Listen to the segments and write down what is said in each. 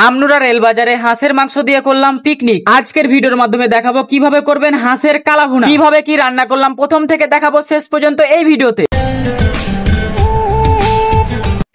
Amnura rail বাজারে হাঁসের মাংস দিয়ে করলাম পিকনিক। আজকের ভিডিওর মাধ্যমে দেখাবো কিভাবে করবেন হাঁসের কালাভুনা, কিভাবে কি রান্না করলাম প্রথম থেকে দেখাবো শেষ পর্যন্ত এই ভিডিওতে।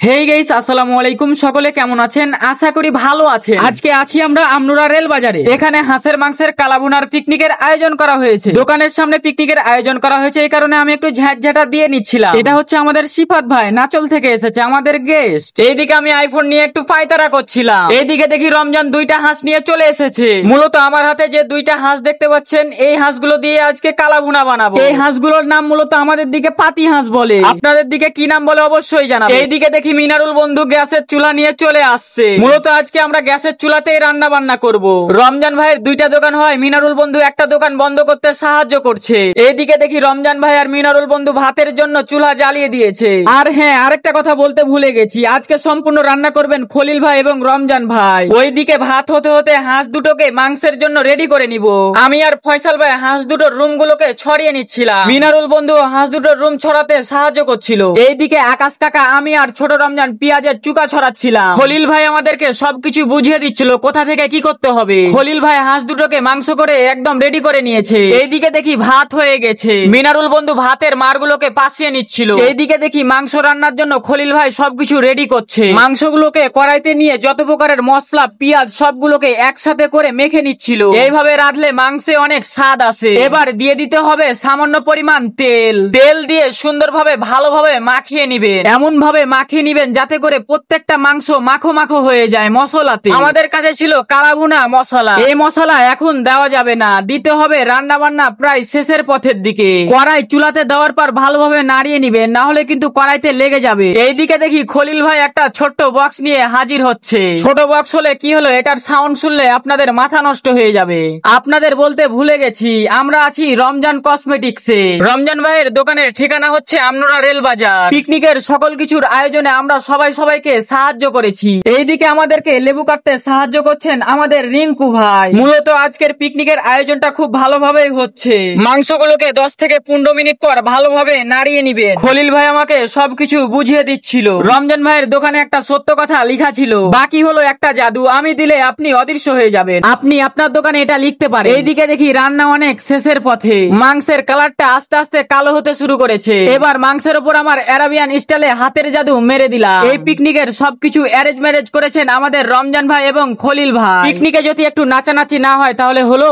হেই গাইস, আসসালামু আলাইকুম। সকলে কেমন আছেন? আশা করি ভালো আছেন। আজকে আছি আমরা আমনুরা রেল বাজারে। এখানে হাঁসের মাংসের কালাভুনার পিকনিকের আয়োজন করা হয়েছে। দোকানের সামনে পিকনিকের আয়োজন করা হয়েছে, এই কারণে আমি একটু ঝাঁঝাটা দিয়ে নিচ্ছিলাম। এটা হচ্ছে আমাদের সিফাত ভাই, নাচল থেকে এসেছে, আমাদের গেস্ট। এইদিকে আমি আইফোন নিয়ে একটু ফায়তারা করছিলাম। এইদিকে দেখি রমজান দুইটা হাঁস নিয়ে চলে এসেছে। মূলত আমার হাতে যে দুইটা হাঁস দেখতে পাচ্ছেন, এই হাঁসগুলো দিয়ে আজকে কালাভুনা বানাবো। এই হাঁসগুলোর নাম মূলত আমাদের দিকে পাতি হাঁস বলে, আপনাদের দিকে কি নাম বলে অবশ্যই জানাবেন। এইদিকে দেখি মিনারুল বন্ধু গ্যাসের চুলা নিয়ে চলে আসছে। মূলত আজকে আমরা গ্যাসের চুলাতেই রান্না বান্না করব। রমজান ভাইয়ের দুইটা দোকান হয়, মিনারুল বন্ধু একটা দোকান বন্ধ করতে সাহায্য করছে। এইদিকে দেখি রমজান ভাই আর মিনারুল বন্ধু ভাতের জন্য চুলা জ্বালিয়ে দিয়েছে। আর হ্যাঁ, আরেকটা কথা বলতে ভুলে গেছি, আজকে সম্পূর্ণ রান্না করবেন খলিল ভাই এবং রমজান ভাই। ওইদিকে ভাত হতে হতে হাঁস দুটোকে মাংসের জন্য রেডি করে নিব। আমি আর ফয়সাল ভাই হাঁস দুটোর রুম গুলোকে ছড়িয়ে নিচ্ছিলাম। মিনারুল বন্ধু হাঁস দুটোর রুম ছড়াতে সাহায্য করছিল। এইদিকে আকাশ কাকা, আমি আর ছোট রমজান পেঁয়াজের চুকা ছড়াচ্ছিলাম। খলিল ভাই আমাদেরকে সবকিছু বুঝিয়ে দিচ্ছিল কোথা থেকে কি করতে হবে। খলিল ভাই হাঁস দুটোকে মাংস করে একদম রেডি করে নিয়েছে। এইদিকে দেখি ভাত হয়ে গেছে। মিনারুল বন্ধু ভাতের মারগুলোকে পাশিয়ে নিচ্ছিল। এইদিকে দেখি মাংস রান্নার জন্য খলিল ভাই সবকিছু রেডি করছে। মাংসগুলোকে কড়াইতে নিয়ে যত প্রকারের মশলা পেঁয়াজ সবগুলোকে একসাথে করে মেখে নিচ্ছিল। এইভাবে রাঁধলে মাংসে অনেক স্বাদ আসে। এবার দিয়ে দিতে হবে সামান্য পরিমাণ তেল। তেল দিয়ে সুন্দরভাবে ভালোভাবে মাখিয়ে নিবেন। এমন ভাবে মাখিয়ে নিবেন যাতে করে প্রত্যেকটা মাংস মাখো মাখো হয়ে যায় মশলাতে। আমাদের কাছে ছিল কালাভুনা মশলা। এই মশলা এখন দেওয়া যাবে না, দিতে হবে রান্না বান্না প্রায় শেষের পথের দিকে। কড়াই চুলাতে দেওয়ার পর ভালোভাবে নাড়িয়ে নিবেন, না হলে কিন্তু কড়াইতে লেগে যাবে। এইদিকে দেখি খলিল ভাই একটা ছোট্ট বক্স নিয়ে হাজির হচ্ছে। ছোট বক্স হলে কি হলো, এটার সাউন্ড শুনলে আপনাদের মাথা নষ্ট হয়ে যাবে। আপনাদের বলতে ভুলে গেছি, আমরা আছি রমজান কসমেটিক্সে। রমজান ভাইয়ের দোকানের ঠিকানা হচ্ছে আমনুরা রেল বাজার। পিকনিকের সকল কিছুর আয়োজনে আমরা সবাইকে সাহায্য করেছি। এইদিকে আমাদেরকে লেবু কাটতে সাহায্য করছেন আমাদের রিঙ্কু ভাই। মূলত আজকের পিকনিকের আয়োজনটা খুব ভালোভাবেই হচ্ছে। মাংসগুলোকে 10 থেকে 15 মিনিট পর ভালোভাবে নাড়িয়ে নিবেন। খলিল ভাই আমাকে সবকিছু বুঝিয়ে দিচ্ছিল। রমজান ভাইয়ের দোকানে একটা সত্য কথা লেখা ছিল, বাকি হলো একটা জাদু, আমি দিলে আপনি অদৃশ্য হয়ে যাবেন। আপনি আপনার দোকানে এটা লিখতে পারেন। এইদিকে দেখি রান্না অনেক শেষের পথে। মাংসের কালারটা আস্তে আস্তে কালো হতে শুরু করেছে। এবার মাংসের উপর আমার আরাবিয়ান স্টাইলে হাতের জাদু মেরে দিলাম। এই পিকনিকের সবকিছু অ্যারেঞ্জ ম্যারেজ করেছেন আমাদের রমজান ভাই এবং খলিল ভাই। পিকনিকে যদি একটু নাচানাচি না হয় তাহলে হলো।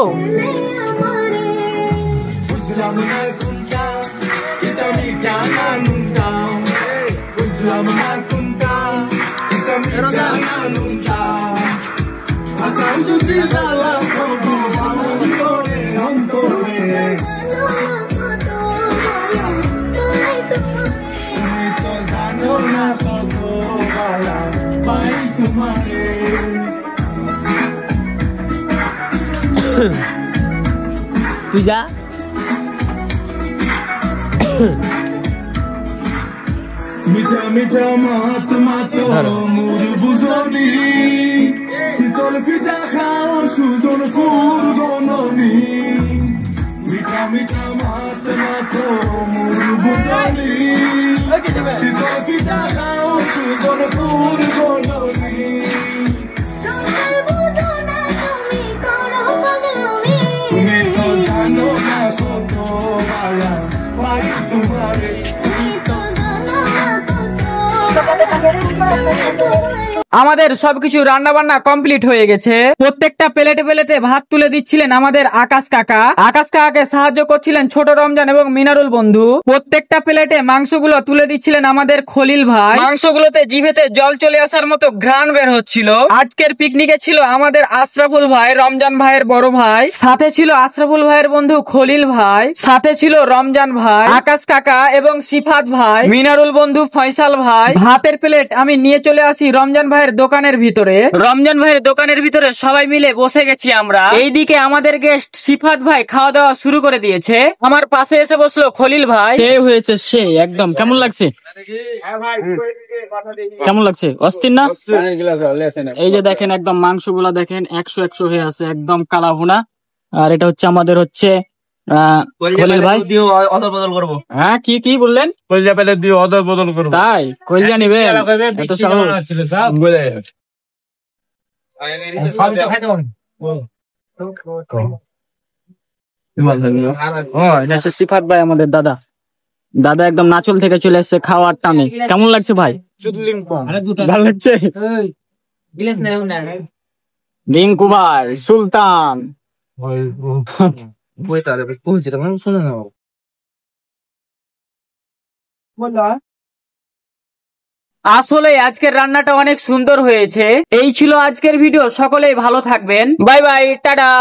তুই যা। মিঠা মিঠা মাত মাতো মুর বুঝনি তোর পিঠা খাও সুজন ফুরগননি। মিঠা মিঠা মাত মাতো মুর বুঝনি তোর পিঠা খাও সুজন ফুরগননি। তুমি তো জানো না কত ভালো পাই তোমারে। আমাদের সবকিছু রান্না বান্না কমপ্লিট হয়ে গেছে। প্রত্যেকটা প্লেটে প্লেটে ভাত তুলে দিচ্ছিলেন আমাদের আকাশ কাকা। আকাশ কাকাকে সাহায্য করছিলেন ছোট রমজান এবং মিনারুল বন্ধু। প্রত্যেকটা প্লেটে মাংসগুলো তুলে দিচ্ছিলেন আমাদের খলিল ভাই। মাংসগুলোতে জিভেতে জল চলে আসার মতো ঘ্রাণ বের হচ্ছিল। আজকের পিকনিকে ছিল আমাদের আশরাফুল ভাই, রমজান ভাইয়ের বড় ভাই, সাথে ছিল আশরাফুল ভাইয়ের বন্ধু খলিল ভাই, সাথে ছিল রমজান ভাই, আকাশ কাকা এবং সিফাত ভাই, মিনারুল বন্ধু, ফয়সাল ভাই। ভাতের প্লেট আমি নিয়ে চলে আসি রমজান ভাইয়ের দোকানের ভিতরে। রমজান ভাইয়ের দোকানের ভিতরে সবাই মিলে বসে গেছি আমরা। এইদিকে আমাদের গেস্ট সিফাত ভাই খাওয়া দাওয়া শুরু করে দিয়েছে। আমার পাশে এসে বসলো খলিল ভাই। সে হয়েছে সে একদম। কেমন লাগছে? কেমন লাগছে? অস্থির না? এই যে দেখেন একদম মাংসগুলা দেখেন 100 হয়ে আছে, একদম কালাভুনা। আর এটা হচ্ছে আমাদের হচ্ছে খলিল ভাই দিও অদল বদল করব। হ্যাঁ কি কি বললেন? কলিজা পেলে দিও অদল বদল করব। তাই কলিজা নেবে? এত সাহস? সিফাত ভাই আমাদের দাদা দাদা একদম নাচল থেকে চলে এসেছে খাওয়ার টানে। কেমন লাগছে ভাই? ভালো লাগছে। রিঙ্কু ভাই সুলতান আসলে আজকের রান্নাটা অনেক সুন্দর হয়েছে। এই ছিল আজকের ভিডিও, সকলেই ভালো থাকবেন, বাই বাই, টাটা।